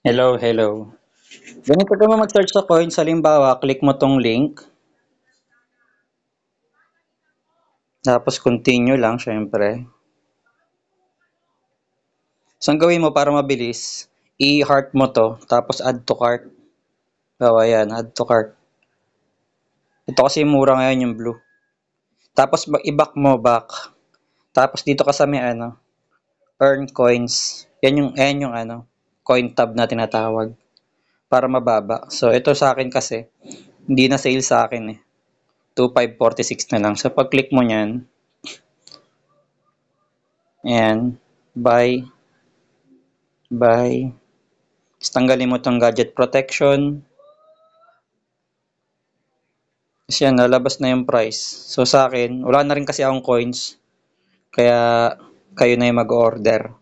Hello, hello. Ganito ka mo mag-search sa coins, halimbawa, click mo tong link, tapos continue lang, syempre. So, ang gawin mo para mabilis, i-heart mo to, tapos add to cart. Bawa yan, add to cart. Ito kasi mura ngayon yung blue. Tapos, i-back mo back. Tapos, dito ka sa may earn coins. Yan yung coin tab na tinatawag. Para mababa. So, ito sa akin kasi, hindi na sale sa akin eh. 2,546 na lang. So, pag-click mo niyan, ayan, buy, buy. Tapos tanggalin mo tong gadget protection. Tapos yan, lalabas na yung price. So sa akin, wala na rin kasi akong coins. Kaya kayo na yung mag-order.